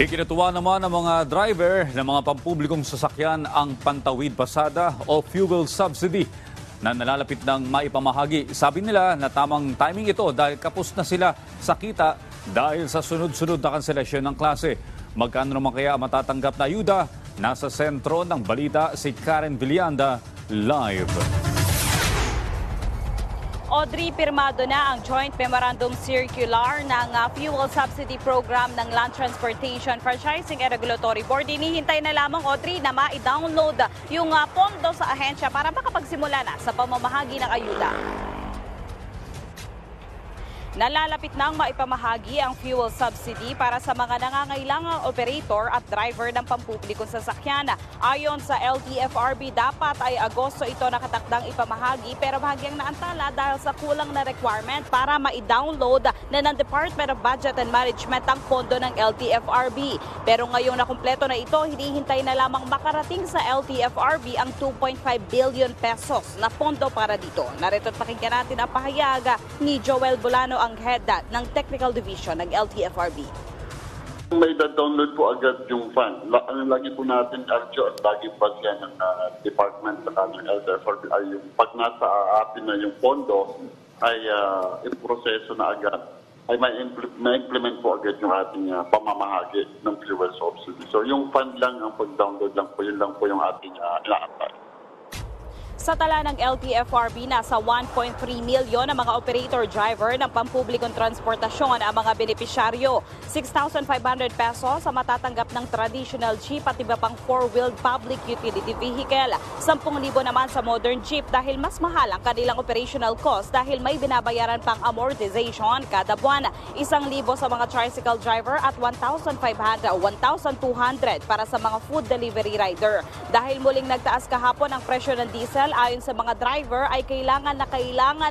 Ikinatuwa naman ng mga driver ng mga pampublikong sasakyan ang pantawid pasada o fuel subsidy na nalalapit ng maipamahagi. Sabi nila na tamang timing ito dahil kapos na sila sa kita dahil sa sunod-sunod na kanselasyon ng klase. Magkano naman kaya matatanggap na ayuda? Nasa sentro ng balita si Karen Villanda live. Audrey, pirmado na ang Joint Memorandum Circular ng Fuel Subsidy Program ng Land Transportation Franchising and Regulatory Board. Hinihintay na lamang, Audrey, na ma-download yung pondo sa ahensya para makapagsimula na sa pamamahagi ng ayuda. Nalalapit nang maipamahagi ang fuel subsidy para sa mga nangangailangang operator at driver ng pampublikong sasakyan. Ayon sa LTFRB, dapat ay Agosto ito nakatakdang ipamahagi pero bahagyang naantala dahil sa kulang na requirement para ma-download na ng Department of Budget and Management ang pondo ng LTFRB. Pero ngayong nakumpleto na ito, hinihintay na lamang makarating sa LTFRB ang 2.5 billion pesos na pondo para dito. Narito't pakinggan natin ang pahayag ni Joel Bulano, ang head ng Technical Division ng LTFRB. May download po agad yung fund. Ang lagi po natin, Arjo, at lagi pa siya ng department sa ng LTFRB ay yung pag nasa atin na yung pondo ay iproseso na agad. Ay may implement po agad yung ating pamamahagi ng fuel subsidy. So yung fund lang, ang pag-download lang po, yun lang po yung ating inaantay. Sa tala ng LTFRB, nasa 1.3 milyon ang mga operator-driver ng pampublikong transportasyon ang mga benepisyaryo. 6,500 pesos sa matatanggap ng traditional jeep at iba pang four-wheeled public utility vehicle. 10,000 naman sa modern jeep dahil mas mahal ang kanilang operational cost dahil may binabayaran pang amortization kada buwan. 1,000 sa mga tricycle driver at 1,200 para sa mga food delivery rider. Dahil muling nagtaas kahapon ang presyo ng diesel, ayon sa mga driver ay kailangan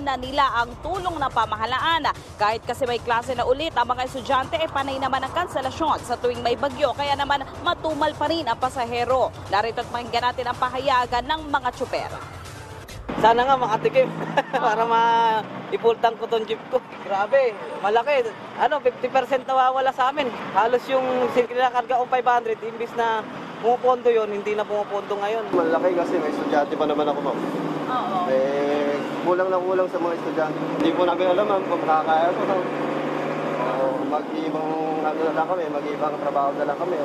na nila ang tulong ng pamahalaan. Kahit kasi may klase na ulit, ang mga estudyante ay panay naman ang kanselasyon sa tuwing may bagyo, kaya naman matumal pa rin ang pasahero. Narito't pakinggan natin ang pahayagan ng mga tsuper. Sana nga makatikim para maipultang ko tong jeep ko. Grabe, malaki. 50% nawawala sa amin. Halos yung kinakarga kong 500, imbis na pumupondo yun, hindi na pumupondo ngayon. Malaki kasi may estudyante pa naman ako, ma'am. Oo. Kulang na kulang sa mga estudyante. Hindi po namin alam, ma'am, kung makakaya ko. Mag-ibang na lang kami, mag-ibang trabaho na lang kami.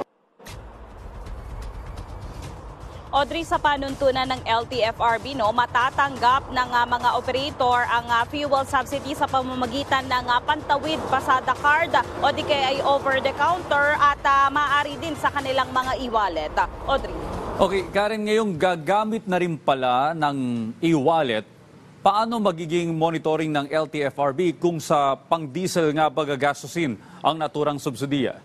Audrey, sa panuntunan ng LTFRB, matatanggap ng mga operator ang fuel subsidy sa pamamagitan ng pantawid pasada card o di kaya ay over the counter at maaari din sa kanilang mga e-wallet. Audrey. Okay, Karen, ngayong gagamit na rin pala ng e-wallet, paano magiging monitoring ng LTFRB kung sa pang-diesel nga ba gagastusin ang naturang subsidiya?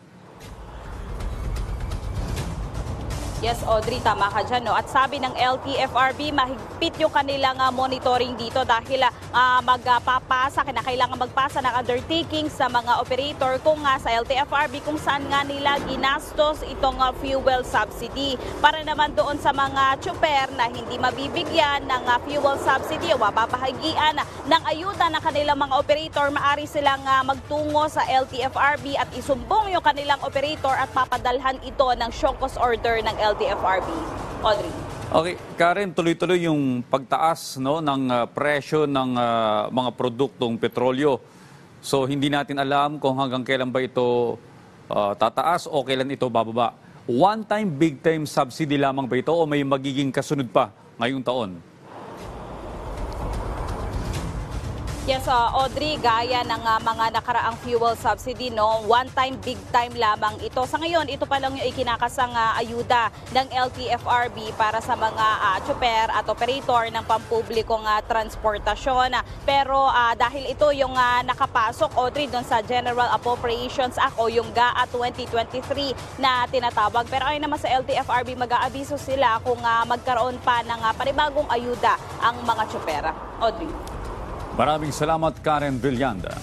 Yes, Audrey, tama ka dyan. At sabi ng LTFRB, mahigpit yung kanilang monitoring dito dahil kailangan magpasa ng undertaking sa mga operator kung sa LTFRB kung saan nga nila ginastos itong fuel subsidy. Para naman doon sa mga tsuper na hindi mabibigyan ng fuel subsidy o mababahagian ng ayuda ng kanilang mga operator, maaari silang magtungo sa LTFRB at isumbong yung kanilang operator at papadalhan ito ng show cause order ng LTFRB. Audrey. Okay, Karen, tuloy-tuloy yung pagtaas ng presyo ng mga produktong petrolyo. So hindi natin alam kung hanggang kailan ba ito tataas o kailan ito bababa. One-time, big-time subsidy lamang ba ito o may magiging kasunod pa ngayong taon? Yes, Audrey, gaya ng mga nakaraang fuel subsidy, one time, big time lamang ito. Sa ngayon, ito pa lang yung ikinakasang ayuda ng LTFRB para sa mga tsuper at operator ng pampublikong transportasyon. Pero dahil ito yung nakapasok, Audrey, doon sa General Appropriations Act o yung GAA 2023 na tinatawag. Pero ayon naman sa LTFRB, mag-aabiso sila kung magkaroon pa ng panibagong ayuda ang mga tsuper. Audrey. Maraming salamat, Karen Villanda.